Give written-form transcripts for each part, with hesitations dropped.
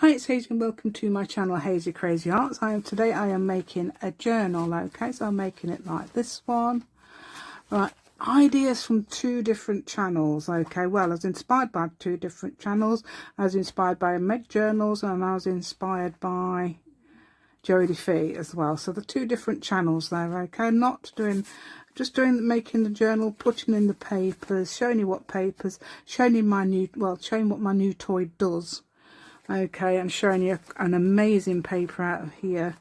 Hi, it's Hazy and welcome to my channel Hazy Crazy Arts. Today I am making a journal. Okay, so I'm making it like this one. Right, ideas from two different channels. Okay, well, I was inspired by two different channels. I was inspired by Meg Journals and I was inspired by Joie di Fi as well. So the two different channels there. Okay, not doing, just doing making the journal, putting in the papers, showing you what papers, showing you my new, well, showing what my new toy does. Okay, I'm showing you an amazing paper out of here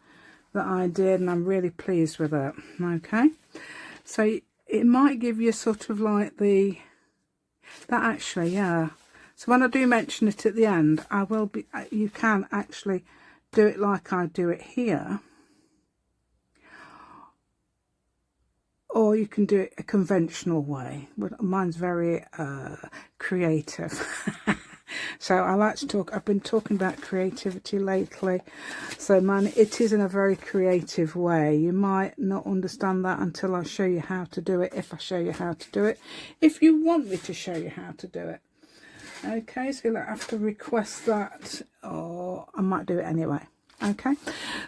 that I did and I'm really pleased with it. Okay, so it might give you sort of like that actually, yeah. So when I do mention it at the end, I will be, you can actually do it like I do it here. Or you can do it a conventional way, but mine's very creative. So I like to talk, I've been talking about creativity lately. So mine, it is in a very creative way. You might not understand that until I show you how to do it, if I show you how to do it. If you want me to show you how to do it. Okay, so you'll have to request that, or I might do it anyway. Okay,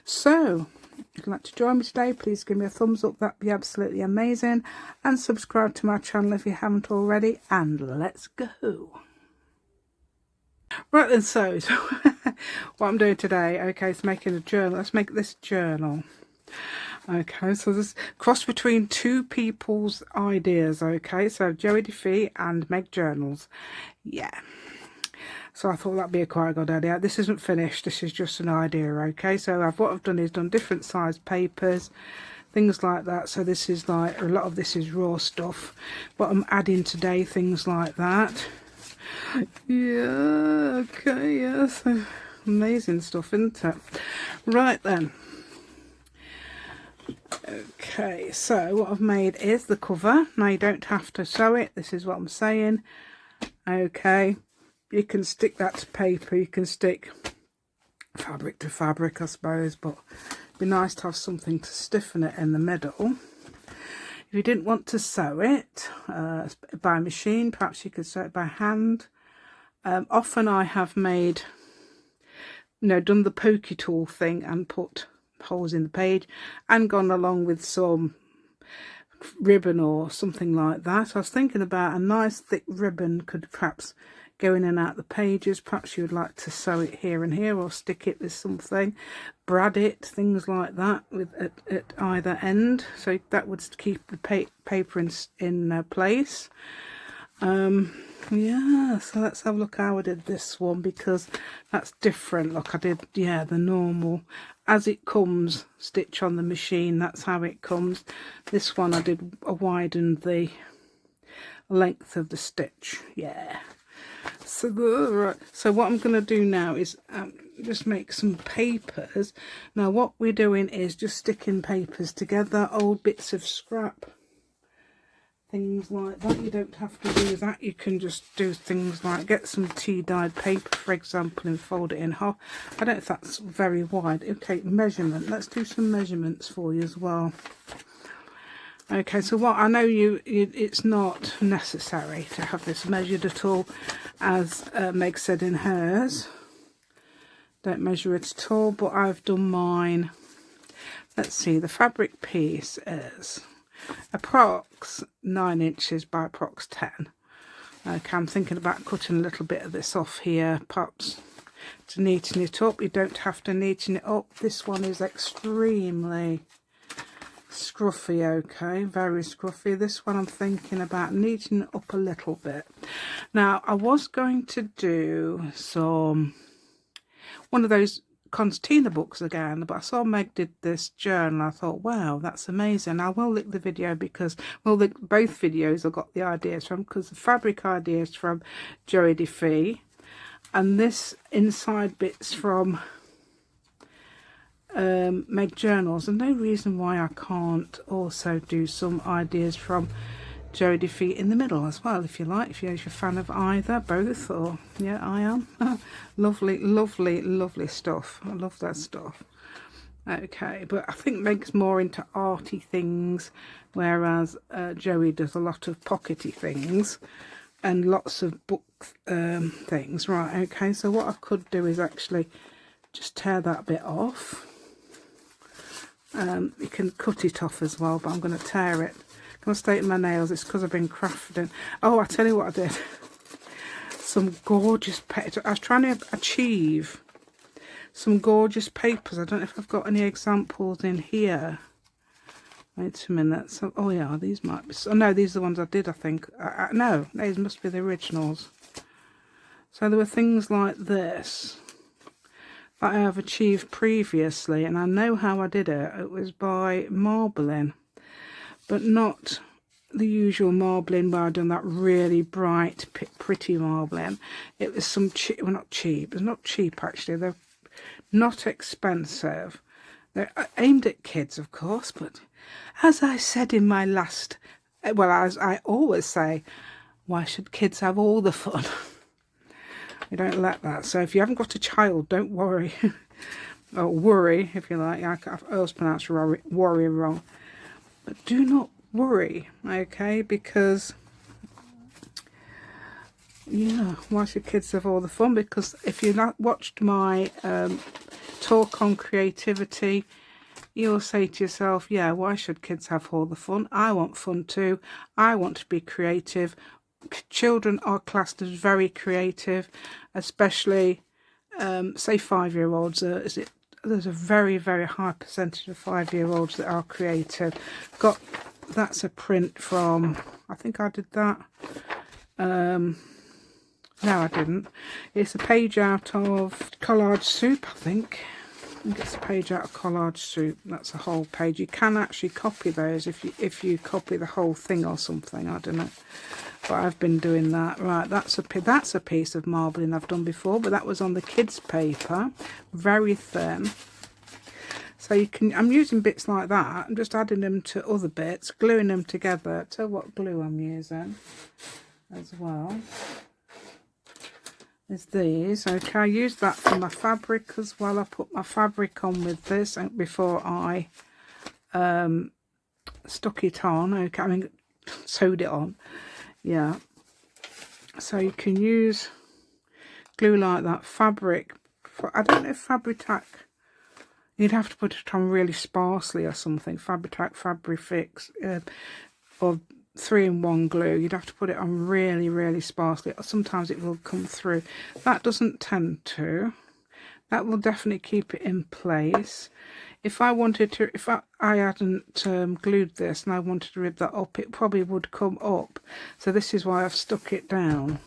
so if you'd like to join me today, please give me a thumbs up, that'd be absolutely amazing, and subscribe to my channel if you haven't already, and let's go. Right then, so what I'm doing today, okay, is making a journal. Let's make this journal. Okay, so this cross between two people's ideas. Okay, so Joie di Fi and Meg Journals. Yeah, so I thought that'd be a quite good idea. This isn't finished, this is just an idea. Okay, so what I've done is done different size papers, things like that. So this is like, a lot of this is raw stuff, but I'm adding today things like that. Yeah, okay, yeah, so amazing stuff, isn't it? Right then. Okay, so what I've made is the cover. Now you don't have to sew it, this is what I'm saying. Okay, you can stick that to paper, you can stick fabric to fabric, I suppose, but it'd be nice to have something to stiffen it in the middle. If you didn't want to sew it by machine, perhaps you could sew it by hand. Often I have made, done the pokey tool thing and put holes in the page and gone along with some ribbon or something like that. I was thinking about a nice thick ribbon could perhaps go in and out the pages. Perhaps you would like to sew it here and here, or stick it with something, brad it, things like that with at either end, so that would keep the paper in place. Yeah, so let's have a look how I did this one, because that's different. Look, I did, yeah, the normal as it comes, stitch on the machine, that's how it comes. This one I did widen the length of the stitch. Yeah, so right, so what I'm going to do now is just make some papers. Now what we're doing is just sticking papers together, old bits of scrap, things like that. You don't have to do that, you can just do things like get some tea dyed paper, for example, and fold it in half. I don't know if that's very wide. Okay, measurement, let's do some measurements for you as well. Okay, so what I know it's not necessary to have this measured at all, as Meg said in hers, don't measure it at all, but I've done mine. Let's see, the fabric piece is approx 9 inches by approx 10. Okay, I'm thinking about cutting a little bit of this off here, perhaps to neaten it up. You don't have to neaten it up. This one is extremely scruffy, okay, very scruffy. This one I'm thinking about neatening it up a little bit. Now I was going to do one of those concertina books again, but I saw Meg did this journal. I thought, wow, that's amazing. I will link the video, because, well, both videos I got the ideas from, because the fabric ideas from Joie di Fi and this inside bits from Meg Journals, and no reason why I can't also do some ideas from Joie di Fi in the middle as well, if you like, if you're a fan of either, both, or yeah, I am. Lovely, lovely, lovely stuff. I love that stuff. Okay, but I think Meg's more into arty things, whereas Joey does a lot of pockety things and lots of book things. Right, okay, so what I could do is actually just tear that bit off. You can cut it off as well, but I'm going to tear it. I'm going to straighten my nails. It's because I've been crafting. Oh, I tell you what I did. Some gorgeous paper. I was trying to achieve some gorgeous papers. I don't know if I've got any examples in here. Wait a minute. So, oh yeah, these might be. Oh no, these are the ones I did, I think. No, these must be the originals. So there were things like this that I have achieved previously, and I know how I did it. It was by marbling, but not the usual marbling where I've done that really bright, pretty marbling. It was some cheap, well, not cheap. It's not cheap actually. They're not expensive. They're aimed at kids, of course, but as I said in my last, well, as I always say, why should kids have all the fun? You don't let that. So if you haven't got a child, don't worry. Or worry, if you like. I always pronounce worry wrong. But do not worry, okay? Because, yeah, why should kids have all the fun? Because if you've not watched my talk on creativity, you'll say to yourself, yeah, why should kids have all the fun? I want fun too. I want to be creative. Children are classed as very creative, especially say 5-year-olds. There's a very, very high percentage of 5-year-olds that are creative. That's a print from, I think I did that. No, I didn't. It's a page out of Collage Soup, I think. I think it's a page out of Collage Soup. That's a whole page. You can actually copy those if you copy the whole thing or something. I don't know. But I've been doing that. Right, that's a piece of marbling I've done before, but that was on the kids' paper, very thin. So you can. I'm using bits like that. I'm just adding them to other bits, gluing them together. Tell what glue I'm using as well. Is these. Okay, I used that for my fabric as well. I put my fabric on with this before I stuck it on. Okay, I mean sewed it on. Yeah, so you can use glue like that. Fabric, I don't know if Fabri-Tac, you'd have to put it on really sparsely or something. Fabri-Tac, Fabri-Fix, or 3-in-1 glue. You'd have to put it on really, really sparsely. Sometimes it will come through. That doesn't tend to. That will definitely keep it in place. If I wanted to, if I hadn't glued this and I wanted to rip that up, it probably would come up. So this is why I've stuck it down.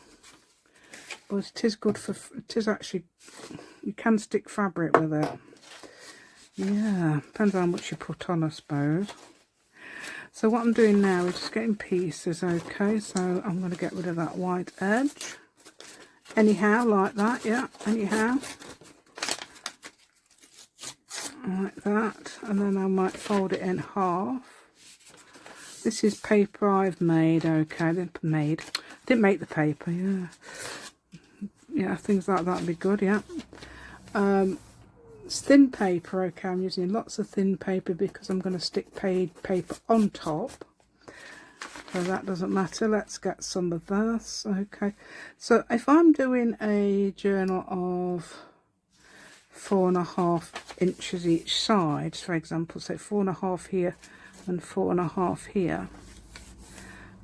But it is good for, it is actually, you can stick fabric with it. Yeah, depends how much you put on, I suppose. So what I'm doing now is just getting pieces, okay? So I'm going to get rid of that white edge. Anyhow, like that, yeah, anyhow. Like that, and then I might fold it in half. This is paper I've made, okay, I didn't make the paper, yeah, things like that would be good, yeah. It's thin paper, okay, I'm using lots of thin paper because I'm going to stick paper on top, so that doesn't matter. Let's get some of this, okay. So if I'm doing a journal of 4.5 inches each side, for example, say 4.5 here and 4.5 here,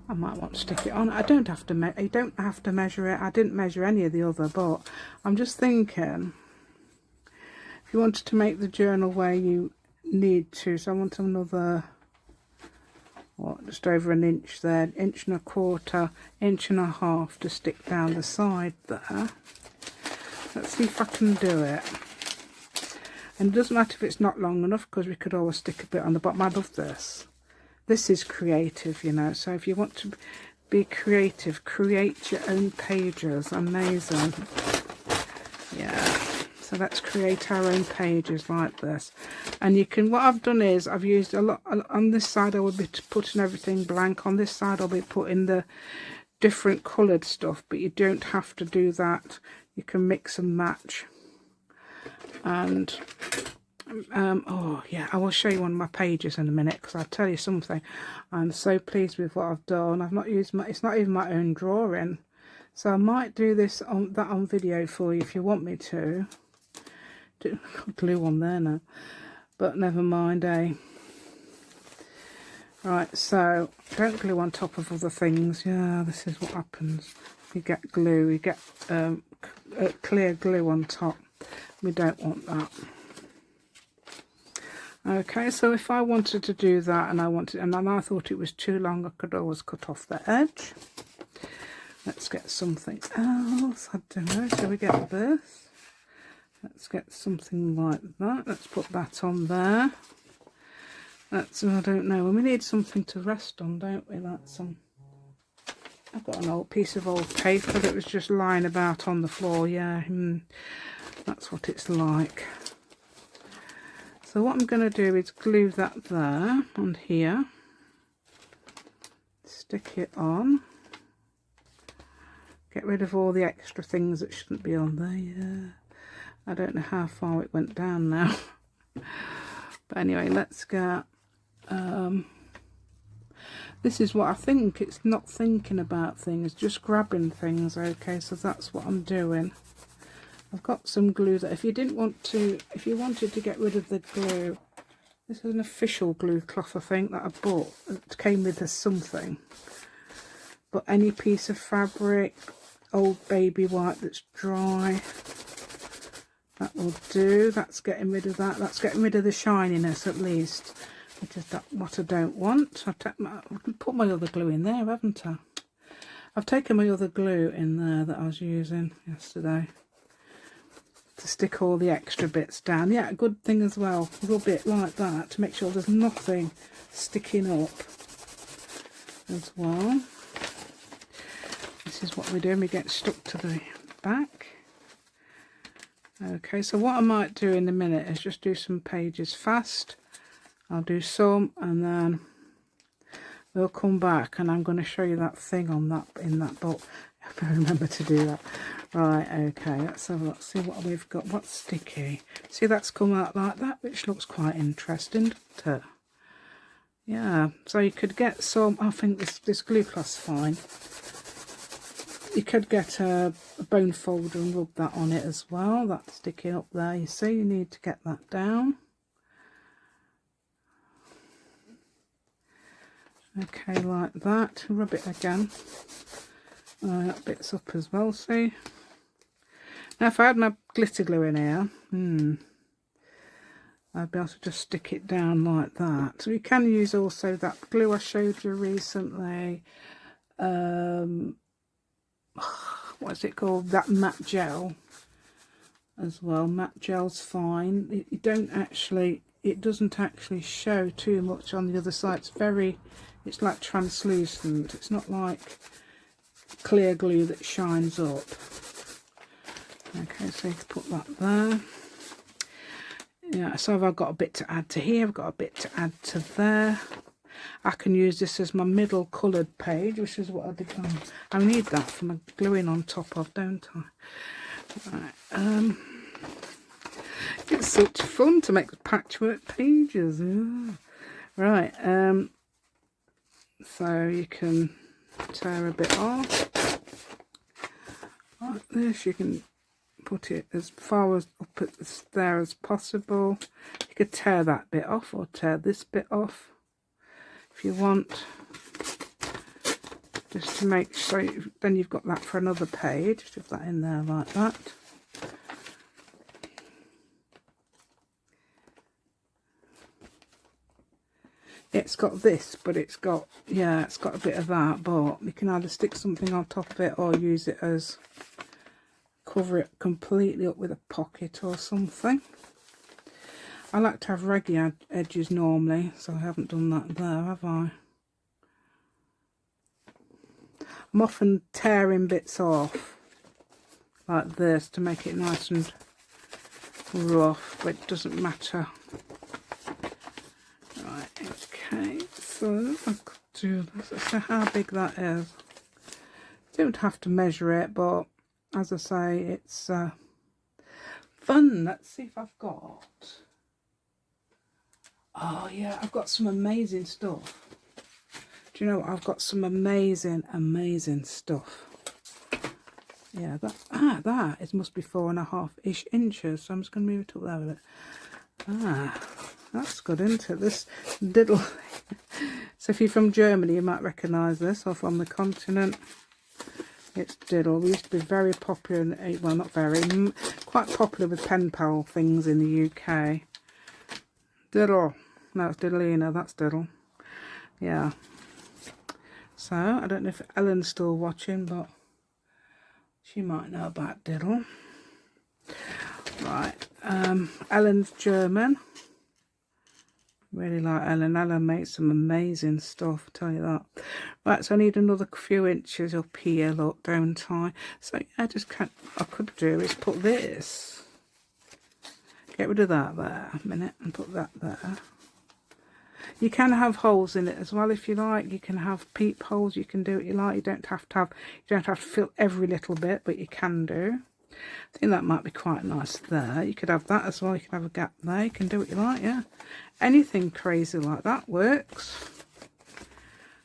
I might want to stick it on. I don't have to measure it. I didn't measure any of the other, but I'm just thinking if you wanted to make the journal where you need to, so I want another, what, just over an inch there, 1.25 inches, 1.5 inches to stick down the side there. Let's see if I can do it. And it doesn't matter if it's not long enough, because we could always stick a bit on the bottom. I love this. This is creative, you know. So if you want to be creative, create your own pages. Amazing. Yeah. So let's create our own pages like this. And you can, what I've done is I've used a lot, on this side I will be putting everything blank. On this side I'll be putting the different coloured stuff, but you don't have to do that. You can mix and match. And oh yeah, I will show you one of my pages in a minute, because I'll tell you something, I'm so pleased with what I've done. I've not used it's not even my own drawing, So I might do this on video for you if you want me to. Got glue on there now, but never mind, eh? Right, so don't glue on top of other things. Yeah, this is what happens. You get glue, you get clear glue on top. We don't want that. Okay, so if I wanted to do that and I thought it was too long, I could always cut off the edge. Let's get something else. I don't know, shall we get this? Let's get something like that. Let's put that on there. That's, I don't know, we need something to rest on, don't we? Like I've got an old piece of old paper that was just lying about on the floor. Yeah, that's what it's like. So what I'm going to do is glue that there on here. Stick it on. Get rid of all the extra things that shouldn't be on there. Yeah. I don't know how far it went down now. But anyway, let's get... this is what I think. It's not thinking about things, just grabbing things. Okay, so that's what I'm doing. I've got some glue that if you wanted to get rid of the glue, this is an official glue cloth, I think, that I bought. It came with something. But any piece of fabric, old baby white that's dry, that will do. That's getting rid of that. That's getting rid of the shininess at least, which is what I don't want. I can put my other glue in there, haven't I? I've taken my other glue in there that I was using yesterday to stick all the extra bits down. Yeah, a good thing as well, rub it like that to make sure there's nothing sticking up as well. This is what we're doing, we get stuck to the back. Okay, so what I might do in a minute is just do some pages fast. I'll do some and then we'll come back and I'm going to show you that thing on that in that book. If I remember to do that. Right, okay, let's have a look, see what we've got. What's sticky? See, that's come out like that, which looks quite interesting, doesn't it? Yeah, so you could get some, I think this glue cloth's fine. You could get a bone folder and rub that on it as well. That's sticking up there, you see, you need to get that down. Okay, like that, rub it again. That bit's up as well, see? Now if I had my glitter glue in here, I'd be able to just stick it down like that. So you can use also that glue I showed you recently. What's it called? That matte gel as well. Matte gel's fine. It doesn't actually show too much on the other side. It's like translucent. It's not like clear glue that shines up. Okay, so you can put that there. Yeah, so I've got a bit to add to here, I've got a bit to add to there. I can use this as my middle coloured page, which is what I did. I need that for my gluing on top of, don't I? Right, it's such fun to make patchwork pages. Yeah. Right, so you can tear a bit off like this. You can put it as far as up there as possible. You could tear that bit off or tear this bit off if you want, just to make sure. Then you've got that for another page. Shove that in there like that. It's got this, but it's got a bit of that, but you can either stick something on top of it or use it as, cover it completely up with a pocket or something. I like to have regular edges normally, so I haven't done that there, have I? I'm often tearing bits off like this to make it nice and rough, but it doesn't matter. Right, okay, so I could do this. Let's see how big that is. You don't have to measure it, but as I say, it's fun. Let's see if I've got... Oh yeah, I've got some amazing stuff. Do you know what? I've got some amazing stuff. Yeah, that it must be 4.5-ish inches. So I'm just going to move it up there with it. That's good, isn't it? This diddle. So if you're from Germany, you might recognise this, or from the continent. It's diddle. We used to be very popular, well, not very, quite popular with pen pal things in the UK. Diddle. No, it's Diddleina, that's diddle. Yeah. So, I don't know if Ellen's still watching, but she might know about diddle. Right. Ellen's German. Really like Ellen. Ellen makes some amazing stuff, I'll tell you that. Right, so I need another few inches up here, look, don't I? So I just can't, what I could do is put this, get rid of that there a minute and put that there. You can have holes in it as well if you like. You can have peepholes, you can do what you like. You don't have to fill every little bit, but you can do. I think that might be quite nice there. You could have that as well. You can have a gap there. You can do what you like, yeah. Anything crazy like that works.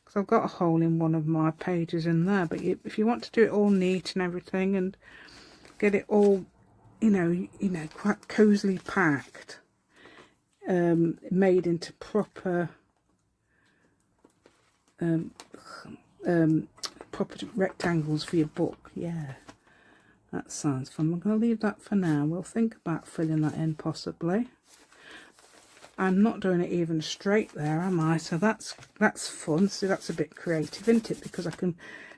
Because I've got a hole in one of my pages in there. But if you want to do it all neat and everything and get it all, you know, quite cosily packed, made into proper, proper rectangles for your book, yeah. That sounds fun. I'm going to leave that for now. We'll think about filling that in possibly. I'm not doing it even straight there, am I? So that's fun. So that's a bit creative, isn't it? Because I can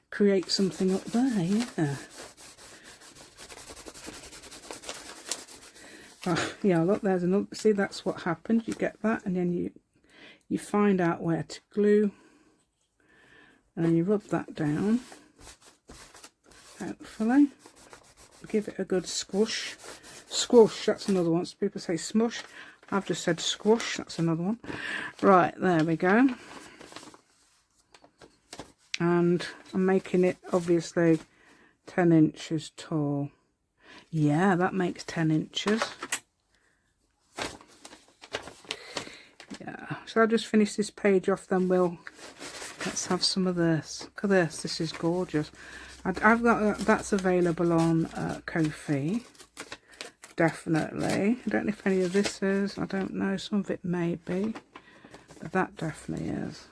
create something up there, yeah. Oh, yeah, look, there's another. See, that's what happens. You get that, and then you find out where to glue, and then you rub that down. Hopefully. Give it a good squish. Squish, that's another one. So people say smush. I've just said squish, that's another one. Right, there we go. And I'm making it obviously 10 inches tall. Yeah, that makes 10 inches. Yeah, shall I just finish this page off then? Let's have some of this. Look at this, this is gorgeous. I've got that's available on Ko-fi, definitely. I don't know if any of this is. I don't know. Some of it may be, but that definitely is.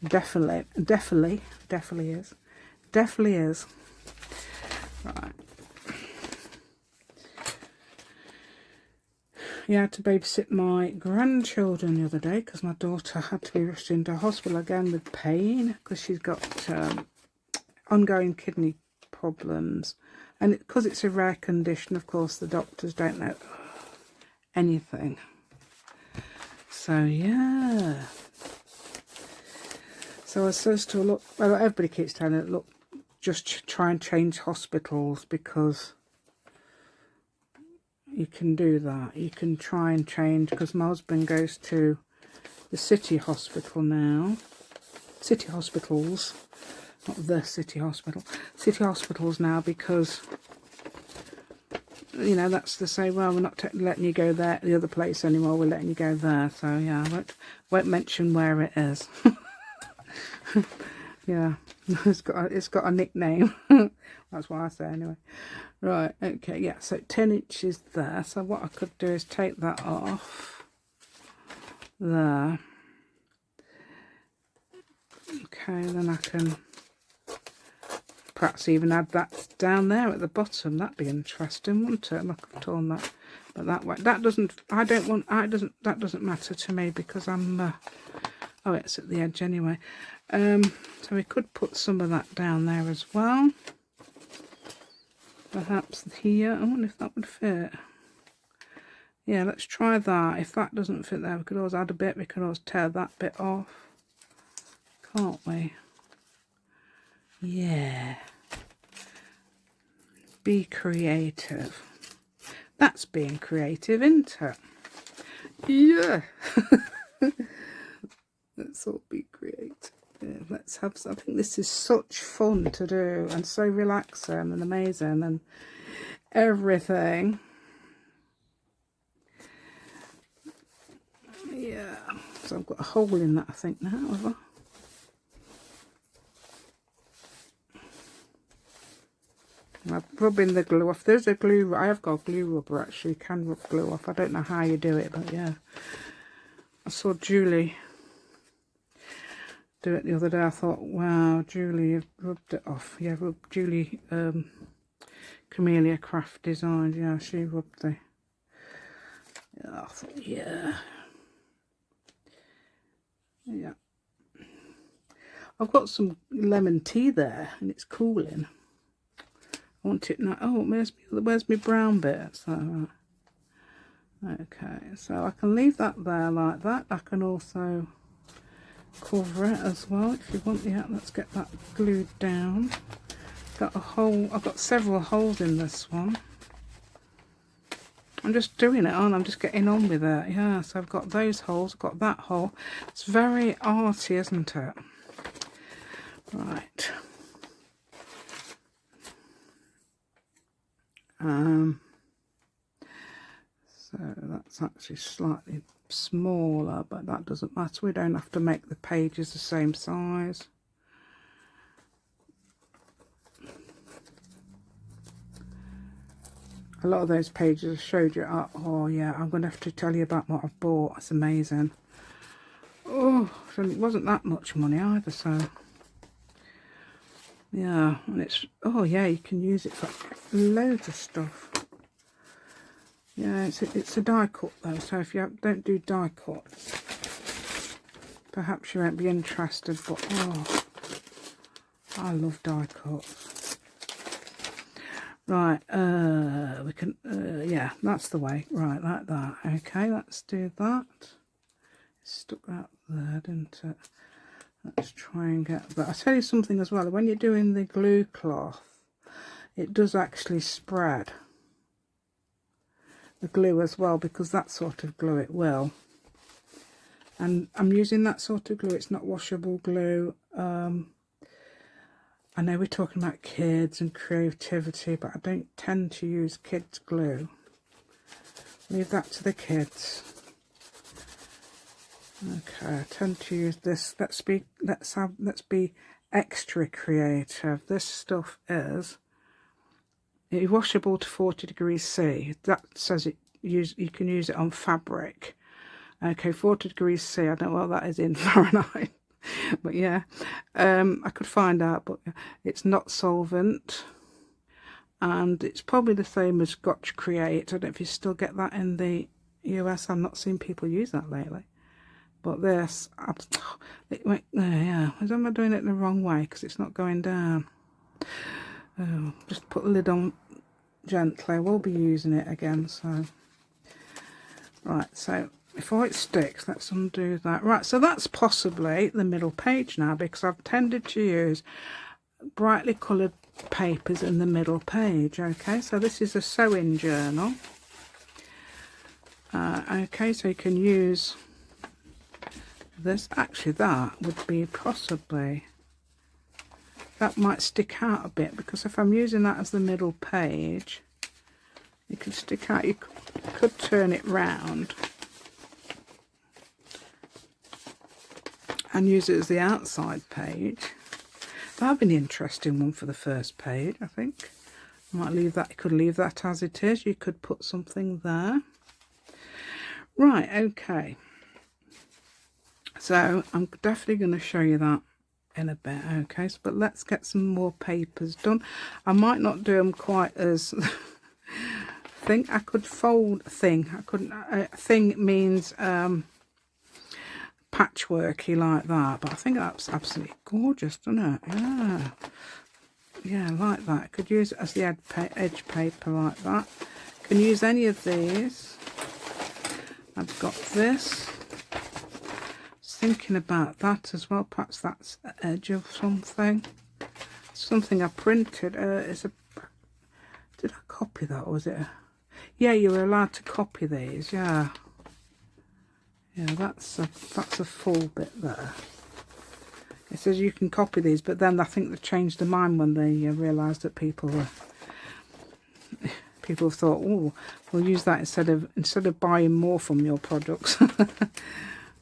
Definitely is. Right. Yeah, I had to babysit my grandchildren the other day because my daughter had to be rushed into hospital again with pain because she's got ongoing kidney problems, and because it's a rare condition, of course the doctors don't know anything. So yeah, so I was supposed to look, well, everybody keeps telling it, look, just try and change hospitals, because you can do that. You can try and change, because my husband goes to the city hospital now, city hospitals, not the city hospital, city hospitals now, because, you know, that's to say, well, we're not letting you go there, the other place anymore, we're letting you go there. So yeah, I won't mention where it is. Yeah, it's got a nickname. That's what I say anyway. Right, okay, yeah, so 10 inches there. So what I could do is take that off there. Okay, then I can perhaps even add that down there at the bottom. That'd be interesting, wouldn't it? Look, I've torn that, but that way. That doesn't matter to me, because I'm oh, it's at the edge anyway. So we could put some of that down there as well. Perhaps here. I wonder if that would fit. Yeah, let's try that. If that doesn't fit there, we could always add a bit. We could always tear that bit off, can't we? Yeah. Be creative. That's being creative, isn't it? Yeah. Let's all be creative. Yeah, let's have something. This is such fun to do, and so relaxing and amazing and everything. Yeah. So I've got a hole in that, I think, now, have I? I'm rubbing the glue off. There's a glue, I have got glue rubber actually, you can rub glue off. I don't know how you do it, but yeah. I saw Julie do it the other day. I thought, wow, Julie, you've rubbed it off. Yeah, Julie, Camellia Craft Design, yeah, she rubbed the, yeah, I thought, yeah. Yeah. I've got some lemon tea there, and it's cooling. I want it now. Oh, where's my brown bit? So, okay, so I can leave that there like that. I can also cover it as well if you want. Yeah, let's get that glued down. Got a hole. I've got several holes in this one. I'm just doing it on. I'm just getting on with it. Yeah, so I've got those holes. I've got that hole. It's very arty, isn't it? Right. So that's actually slightly smaller, but that doesn't matter. We don't have to make the pages the same size. A lot of those pages I showed you. Oh yeah, I'm going to have to tell you about what I've bought. It's amazing. Oh, so it wasn't that much money either, so yeah. And it's, oh yeah, you can use it for loads of stuff. Yeah, it's a die cut though, so if you don't do die cuts, perhaps you won't be interested, but oh, I love die cuts. Right, we can, yeah, that's the way. Right, like that. Okay, let's do that. It stuck out there, didn't it? Let's try and get that. I'll tell you something as well. When you're doing the glue cloth, it does actually spread the glue as well, because that sort of glue it will. And I'm using that sort of glue. It's not washable glue. I know we're talking about kids and creativity, but I don't tend to use kids glue. Leave that to the kids. Okay, I tend to use this. Let's be extra creative. This stuff is washable to 40 degrees C. That says you can use it on fabric. Okay, 40 degrees C. I don't know what that is in Fahrenheit. But yeah, I could find out, but it's not solvent, and it's probably the same as Scotch Create. I don't know if you still get that in the US. I've not seen people use that lately, but this, yeah, am I doing it the wrong way because it's not going down? Oh, just put the lid on gently. We'll be using it again, so right, so before it sticks, let's undo that. Right, so that's possibly the middle page now, because I've tended to use brightly coloured papers in the middle page. Okay, so this is a sewing journal. Okay, so you can use this. Actually, that would be possibly, that might stick out a bit, because if I'm using that as the middle page, it could stick out. You could turn it round and use it as the outside page. That'd be an interesting one for the first page, I think. I might leave that. You could leave that as it is. You could put something there. Right, okay. So I'm definitely going to show you that in a bit, okay? So, but let's get some more papers done. I might not do them quite as I could fold thing. I couldn't. Thing means patchworky like that, but I think that's absolutely gorgeous, doesn't it? Yeah, yeah, like that. I could use it as the edge paper like that. Can use any of these. I've got this. Thinking about that as well. Perhaps that's the edge of something. Something I printed. Did I copy that, or was it? Yeah, you were allowed to copy these. Yeah. Yeah, that's a full bit there. It says you can copy these, but then I think they changed their mind when they realised that people have thought, oh, we'll use that instead of buying more from your products.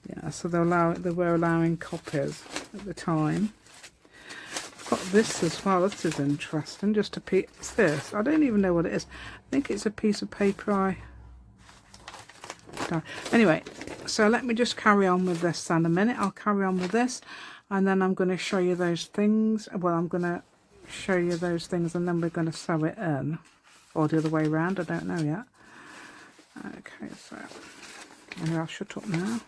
Yeah, so they were allowing copies at the time. I've got this as well. This is interesting. Just a piece. What's this? I don't even know what it is. I think it's a piece of paper Anyway, so let me just carry on with this then a minute. I'll carry on with this, and then I'm going to show you those things. Well, I'm going to show you those things, and then we're going to sew it in. Or the other way around, I don't know yet. Okay, so anyway, I'll shut up now.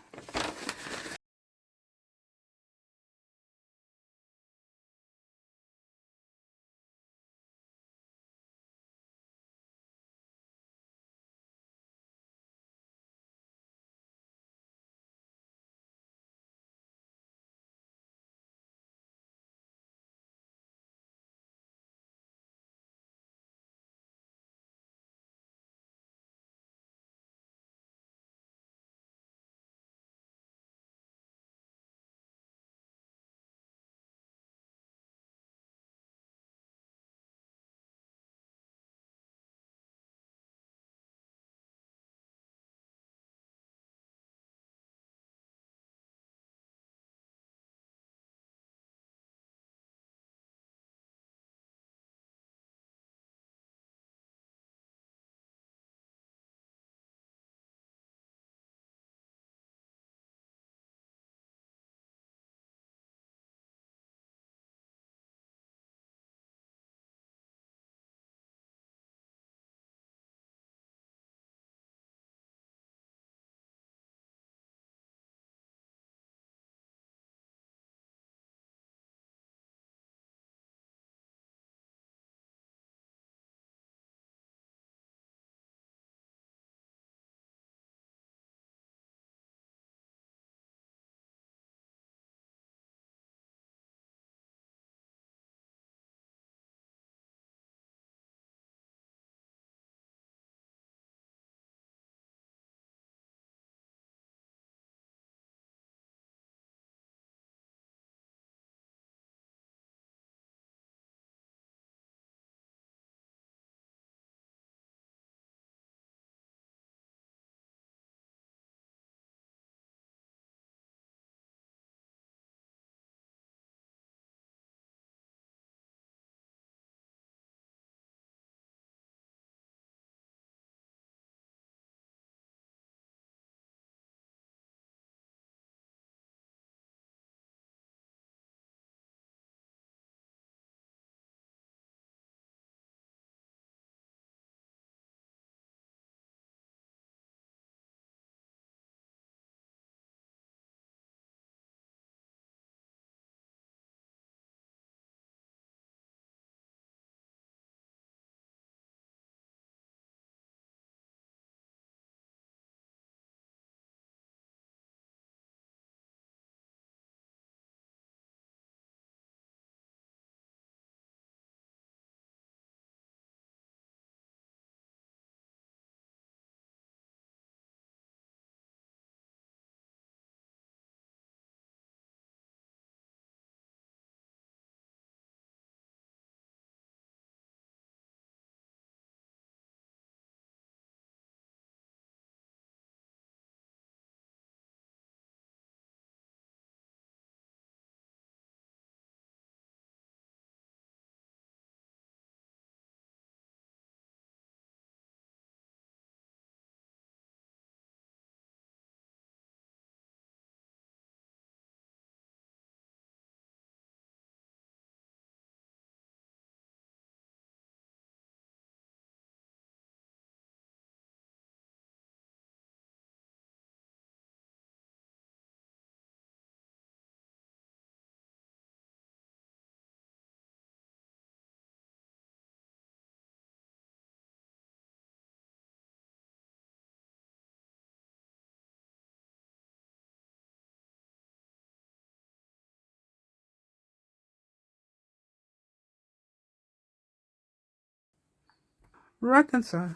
Right then, so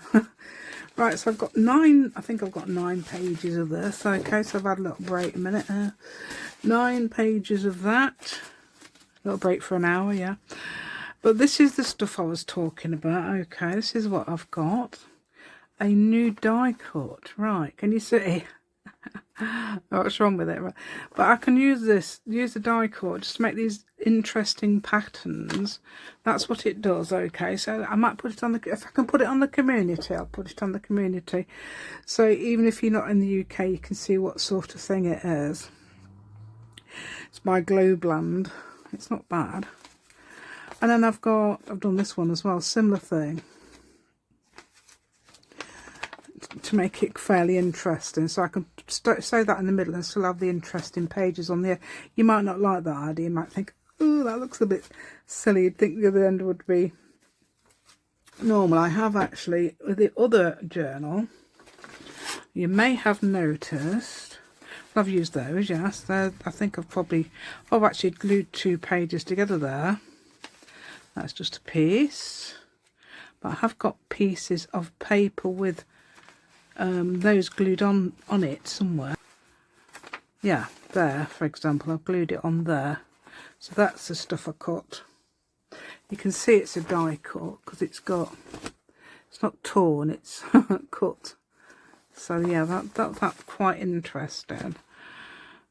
right, so I've got 9, I think I've got 9 pages of this. Okay, so I've had a little break a minute there. 9 pages of that. Little break for an hour, yeah. But this is the stuff I was talking about. Okay, this is what I've got. A new die cut. Right, can you see? What's wrong with it? But I can use the die cut just to make these interesting patterns. That's what it does. Okay, so I might put it on the, if I can put it on the community, I'll put it on the community. So even if you're not in the UK, you can see what sort of thing it is. It's by Globland. It's not bad. And then I've done this one as well, similar thing, to make it fairly interesting, so I can sew that in the middle and still have the interesting pages on there. You might not like that idea, you might think, oh, that looks a bit silly. You'd think the other end would be normal. I have actually, with the other journal, you may have noticed, I've used those, yes. I think I've actually glued 2 pages together there. That's just a piece. But I have got pieces of paper with those glued on it somewhere. Yeah, there, for example, I've glued it on there. So that's the stuff I cut. You can see it's a die cut because it's not torn, it's cut. So yeah, that's quite interesting.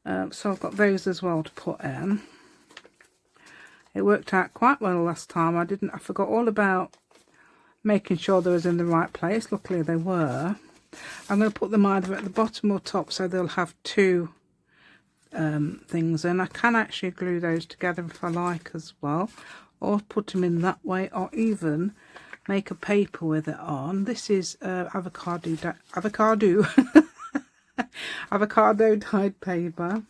So I've got those as well to put in. It worked out quite well last time. I forgot all about making sure they was in the right place. Luckily they were. I'm going to put them either at the bottom or top, so they'll have 2 things, and I can actually glue those together if I like as well, or put them in that way, or even make a paper with it on. This is avocado avocado dyed paper.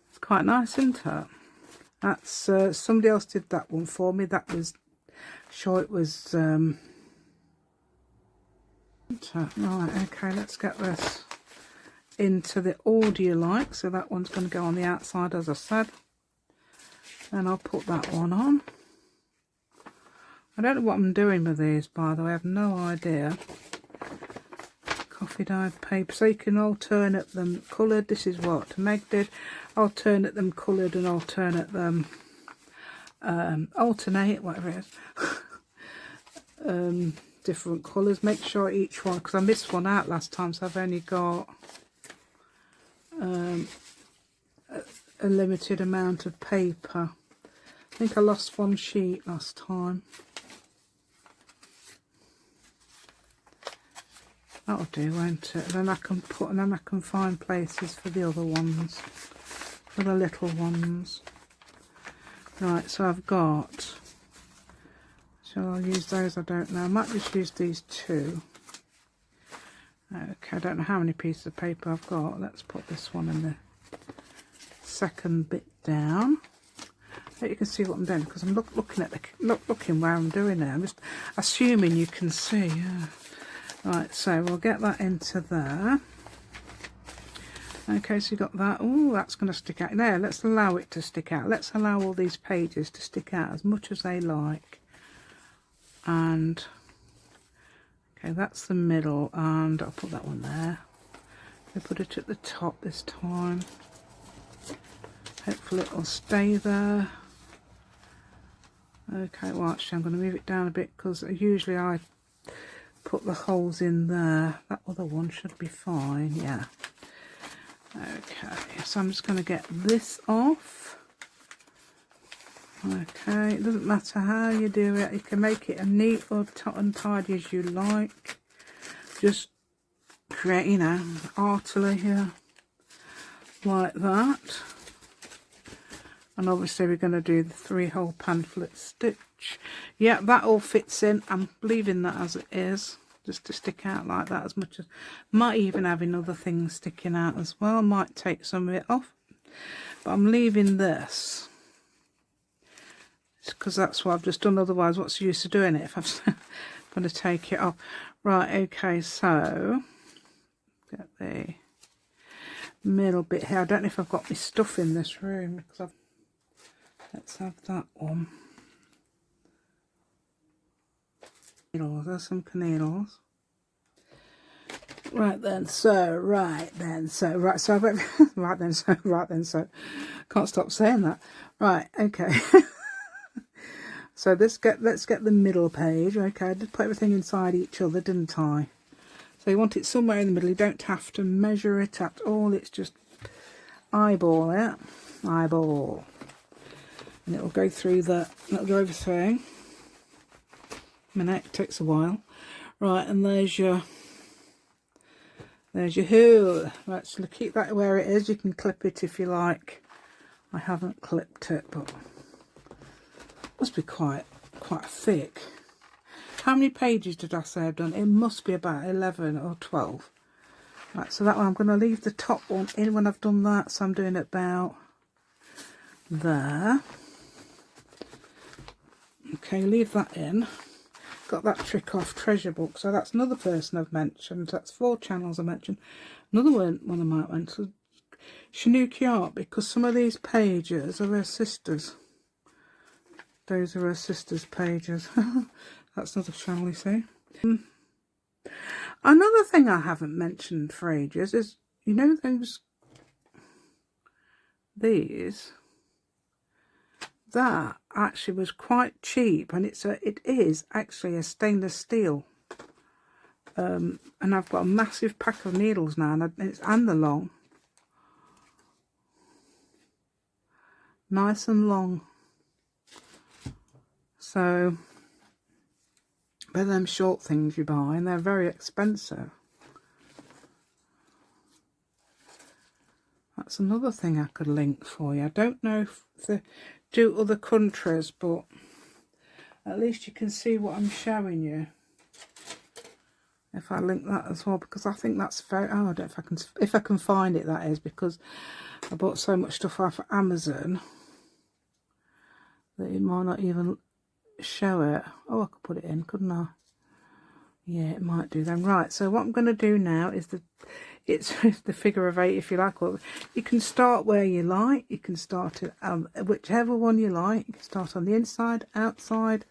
It's quite nice, isn't it? That's somebody else did that one for me. That was sure it was right, okay, let's get this into the order like. So that one's going to go on the outside, as I said. And I'll put that one on. I don't know what I'm doing with these, by the way. I have no idea. Coffee dyed paper. So you can alternate them coloured. This is what Meg did. Alternate them coloured and alternate them... alternate, whatever it is. Different colours. Make sure each one, because I missed one out last time, so I've only got a limited amount of paper. I think I lost 1 sheet last time. That'll do, won't it? Then I can find places for the other ones, for the little ones. Right, so I've got. Shall I use those? I don't know. I might just use these 2. Okay, I don't know how many pieces of paper I've got. Let's put this one in the second bit down. So you can see what I'm doing, because I'm looking where I'm doing it. I'm just assuming you can see. Yeah. Right, so we'll get that into there. Okay, so you got that. Oh, that's going to stick out there. Let's allow it to stick out. Let's allow all these pages to stick out as much as they like. And okay, that's the middle, and I'll put that one there. I'll put it at the top this time. Hopefully it'll stay there. Okay, well actually I'm going to move it down a bit, because usually I put the holes in there. That other one should be fine, yeah. Okay, so I'm just going to get this off. Okay, it doesn't matter how you do it. You can make it as neat or untidy as you like. Just create, you know, artily here, like that. And obviously we're going to do the 3-hole pamphlet stitch. Yeah, that all fits in. I'm leaving that as it is, just to stick out like that as much as... Might even having other things sticking out as well. Might take some of it off. But I'm leaving this, because that's what I've just done. Otherwise, what's the use of doing it if I'm going to take it off? Right, okay, so get the middle bit here. I don't know if I've got my stuff in this room, because let's have that one. Needles, there's some needles. Right then, so can't stop saying that. Right, okay. So let's get the middle page. Okay, I did put everything inside each other, didn't I? So you want it somewhere in the middle. You don't have to measure it at all. It's just eyeball it. Eyeball. And it'll go through it'll go everything. I mean, it takes a while. Right, and there's your hole. Right, so keep that where it is. You can clip it if you like. I haven't clipped it, but it must be quite thick. How many pages did I say I've done? It must be about 11 or 12. Right, so that one, I'm going to leave the top one in when I've done that. So I'm doing it about there. Okay, leave that in. Got that trick off Treasure Book. So that's another person I've mentioned. That's 4 channels I mentioned. Another one I might mention. Shanuki Art, because some of these pages are her sisters. Those are her sisters' pages. That's another channel, you see. Another thing I haven't mentioned for ages is, you know, these, that actually was quite cheap, and it is actually a stainless steel. And I've got a massive pack of needles now, and the long. Nice and long. So, but them short things you buy, and they're very expensive. That's another thing I could link for you. I don't know if they do other countries, but at least you can see what I'm showing you. If I link that as well, because I think that's very, oh, I don't know if I can find it, that is, because I bought so much stuff off Amazon that it might not even show it. Oh, I could put it in, couldn't I? Yeah, it might do then. Right, so what I'm going to do now is it's the figure of 8, if you like. Or you can start where you like. You can start it whichever one you like. You can start on the inside, outside,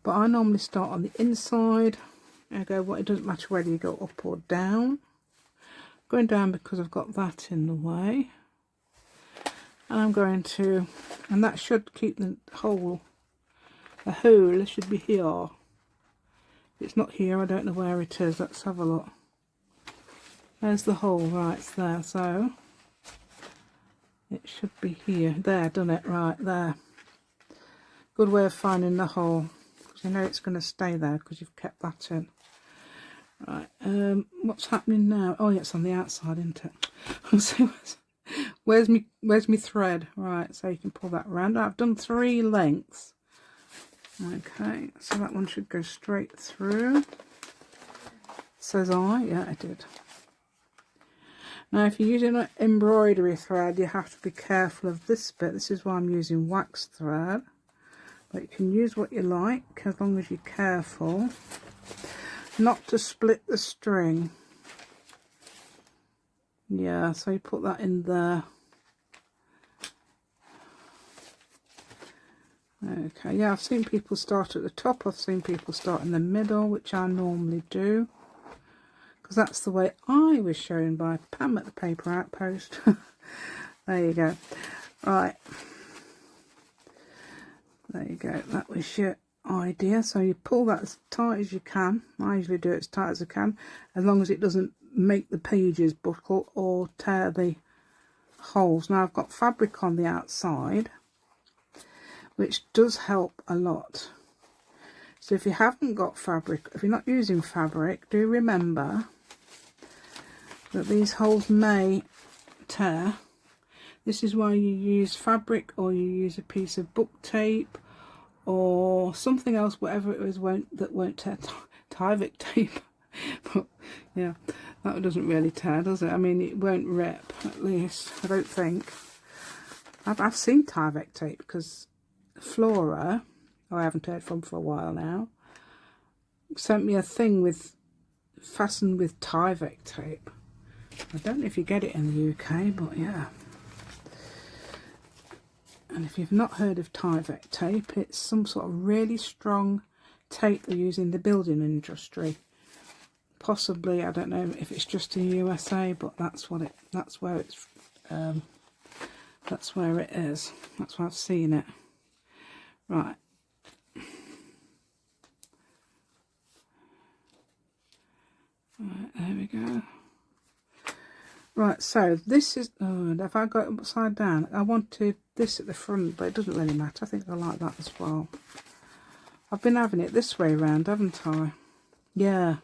but I normally start on the inside. I go, well, it doesn't matter whether you go up or down. Going down because I've got that in the way, and I'm going to, and that should keep the hole. The hole should be here. It's not here, I don't know where it is. Let's have a look. There's the hole, right, it's there. So it should be here. There, done it, right there. Good way of finding the hole, because you know it's going to stay there because you've kept that in. Right, what's happening now? Oh yeah, it's on the outside, isn't it? So where's me thread? Right, so you can pull that around. I've done 3 lengths. Okay, so that one should go straight through. Says I, yeah, I did. Now, if you're using an embroidery thread, you have to be careful of this bit. This is why I'm using wax thread. But you can use what you like, as long as you're careful not to split the string. Yeah, so you put that in there. Okay, yeah, I've seen people start at the top. I've seen people start in the middle, which I normally do, because that's the way I was shown by Pam at the Paper Outpost. There you go. Right. There you go. That was your idea. So you pull that as tight as you can. I usually do it as tight as I can, as long as it doesn't make the pages buckle or tear the holes. Now I've got fabric on the outside, which does help a lot. So if you haven't got fabric, if you're not using fabric, do remember that these holes may tear. This is why you use fabric, or you use a piece of book tape or something else, whatever it is that won't tear. Tyvek tape. But yeah, that doesn't really tear, does it? I mean, it won't rip, at least I don't think. I've seen Tyvek tape, because Flora, who I haven't heard from for a while now, sent me a thing fastened with Tyvek tape. I don't know if you get it in the UK, but yeah. And if you've not heard of Tyvek tape, it's some sort of really strong tape they use in the building industry. Possibly, I don't know if it's just in the USA, but that's where it is. That's where I've seen it. Right. Right, there we go. Right, so this is, oh, if I got it upside down, I wanted this at the front, but it doesn't really matter. I think I like that as well. I've been having it this way around, haven't I? Yeah,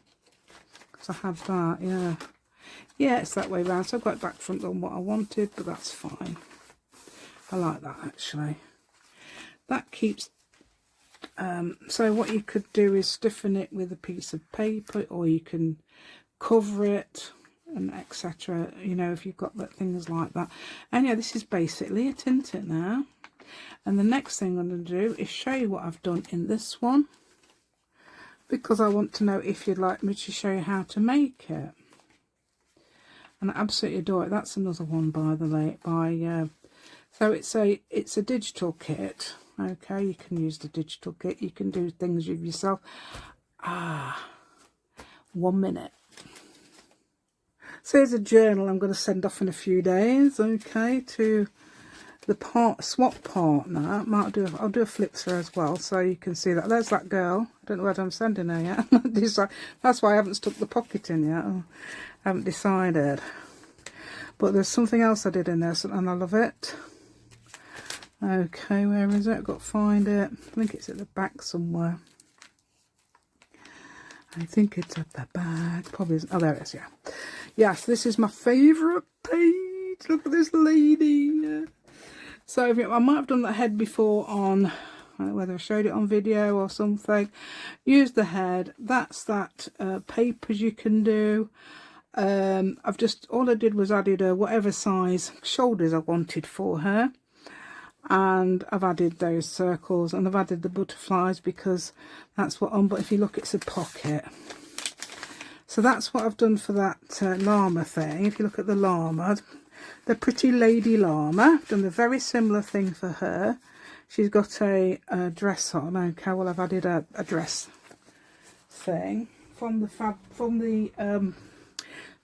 because I had that, yeah. Yeah, it's that way around, so I've got it back front on what I wanted, but that's fine. I like that, actually. That keeps, so what you could do is stiffen it with a piece of paper, or you can cover it, and etc. You know, if you've got things like that. And yeah, this is basically it, isn't it now? And the next thing I'm going to do is show you what I've done in this one, because I want to know if you'd like me to show you how to make it. And I absolutely adore it. That's another one, by the way, so it's a digital kit. Okay, you can use the digital kit, you can do things with yourself. 1 minute. So here's a journal I'm going to send off in a few days, okay, to the swap partner. I'll do a flip through as well, so you can see that. There's that girl. I don't know whether I'm sending her yet. That's why I haven't stuck the pocket in yet. I haven't decided. But there's something else I did in there, and I love it. Okay, where is it? I've got to find it. I think it's at the back somewhere. I think it's at the back. Probably isn't. Oh, there it is, yeah. Yes, this is my favourite page. Look at this lady. Yeah. So I might have done that head before on, I don't know whether I showed it on video or something. Use the head. That's that papers you can do. All I did was added whatever size shoulders I wanted for her. And I've added those circles, and I've added the butterflies because that's what but if you look, it's a pocket. So that's what I've done for that llama thing. If you look at the llama, the pretty lady llama, I've done a very similar thing for her. She's got a dress on. Okay, well, I've added a dress thing from the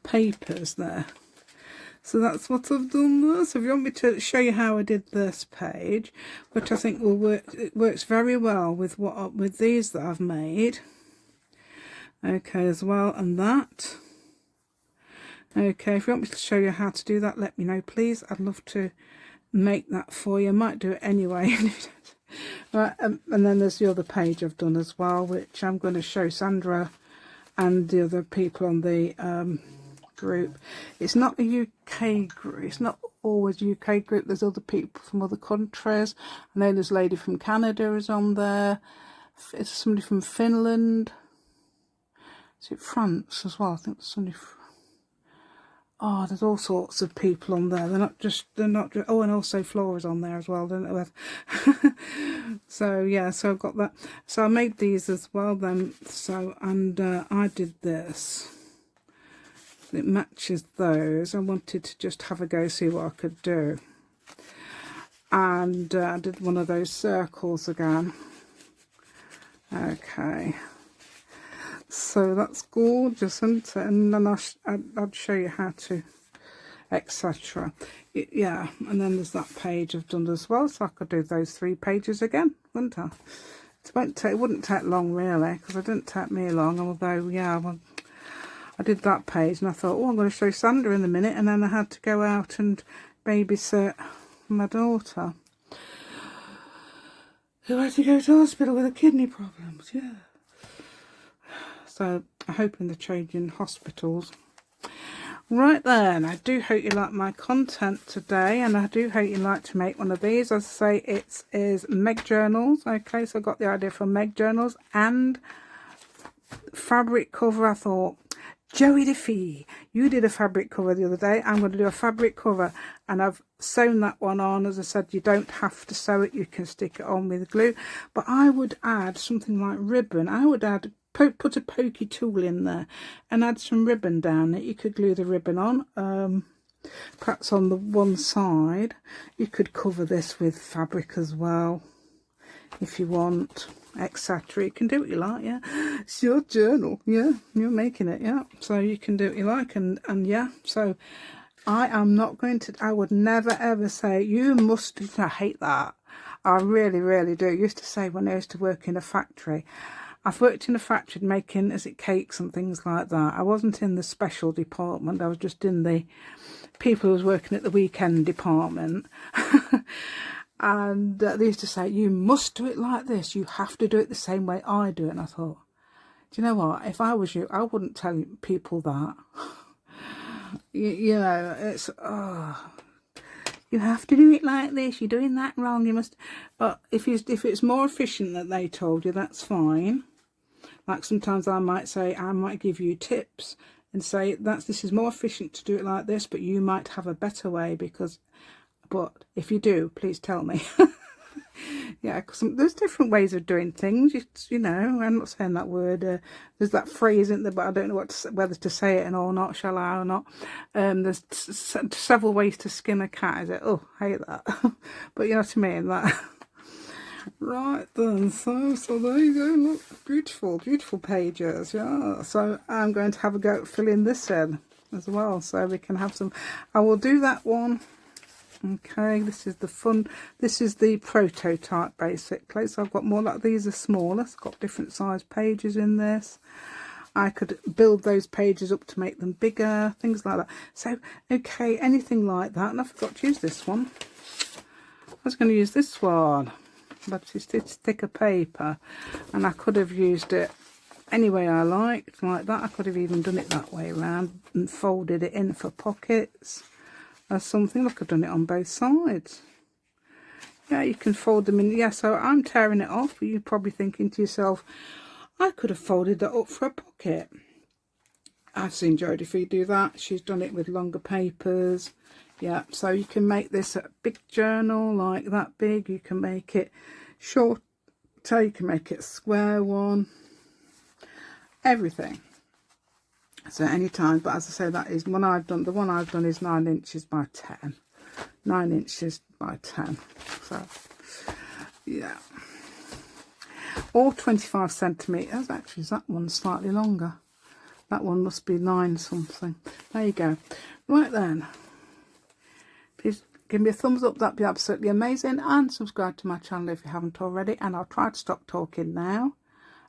papers there. So that's what I've done there. So if you want me to show you how I did this page, which I think will work, it works very well with with these that I've made. Okay, as well, and that. Okay, if you want me to show you how to do that, let me know, please. I'd love to make that for you. I might do it anyway. Right, and then there's the other page I've done as well, which I'm going to show Sandra and the other people on the group. It's not a UK group. It's not always UK group. There's other people from other countries. I know there's a lady from Canada is on there. It's somebody from Finland. Is it France as well? I think there's somebody oh, there's all sorts of people on there. They're not just oh, and also Flora's on there as well, don't know. So yeah, so I've got that. So I made these as well then. So, and I did this. It matches those. I wanted to just have a go, see what I could do. And I did one of those circles again. Okay. So that's gorgeous, isn't it? And then I'd show you how to, etc. Yeah, and then there's that page I've done as well, so I could do those 3 pages again, wouldn't I? It wouldn't take long, really, because it didn't take me long, although, yeah, well, I did that page, and I thought, oh, I'm going to show Sandra in a minute, and then I had to go out and babysit my daughter, who had to go to hospital with her kidney problems, yeah. So I hope in the changing hospitals. Right then, I do hope you like my content today, and I do hope you like to make one of these. As I say, it is Meg Journals. Okay, so I got the idea from Meg Journals, and fabric cover. I thought, Joie di Fi, you did a fabric cover the other day. I'm going to do a fabric cover, and I've sewn that one on. As I said, you don't have to sew it, you can stick it on with glue, but I would add something like ribbon. I would add put a pokey tool in there and add some ribbon down it. You could glue the ribbon on, perhaps on the one side. You could cover this with fabric as well if you want, etc. You can do what you like, yeah. It's your journal, yeah, you're making it, yeah, so you can do what you like. And yeah, so I am not going to, I would never ever say you must. I hate that. I really do. I used to say when I used to work in a factory, I've worked in a factory making, is it cakes and things like that. I wasn't in the special department. I was just in the people who was working at the weekend department. And they used to say, you must do it like this. You have to do it the same way I do it. And I thought, do you know what? If I was you, I wouldn't tell people that. you know, it's, oh, you have to do it like this. You're doing that wrong. You must. But if it's more efficient that they told you, that's fine. Like sometimes I might say, I might give you tips and say this is more efficient to do it like this, but you might have a better way because. But if you do, please tell me. Yeah, because there's different ways of doing things. You know, I'm not saying that word. There's that phrase, isn't there? But I don't know whether to say it or not. Shall I or not? There's several ways to skin a cat. Is it? Oh, I hate that. But you know what I mean. That. Right then. So there you go. Look, beautiful, beautiful pages. Yeah. So I'm going to have a go at filling this in as well, so we can have some. I will do that one. Okay, this is the fun, this is the prototype basically. So I've got more, like these are smaller, it's got different size pages in this. I could build those pages up to make them bigger, things like that. So, okay, anything like that. And I forgot to use this one. I was going to use this one, but it's thicker paper. And I could have used it any way I liked, like that. I could have even done it that way around and folded it in for pockets. Or something. Look, I've done it on both sides. Yeah, you can fold them in. Yeah, so I'm tearing it off, but you're probably thinking to yourself, I could have folded that up for a pocket. I've seen Joie di Fi do that. She's done it with longer papers. Yeah, so you can make this a big journal, like that big. You can make it short, so you can make it a square one. Everything. So anytime, but as I say, that is one I've done. The one I've done is 9 inches by 10. 9 inches by 10. So, yeah. Or 25 centimetres. Actually, that one's slightly longer. That one must be 9 something. There you go. Right then. Please give me a thumbs up. That'd be absolutely amazing. And subscribe to my channel if you haven't already. And I'll try to stop talking now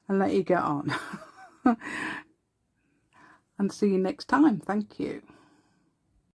and let you get on. And see you next time. Thank you.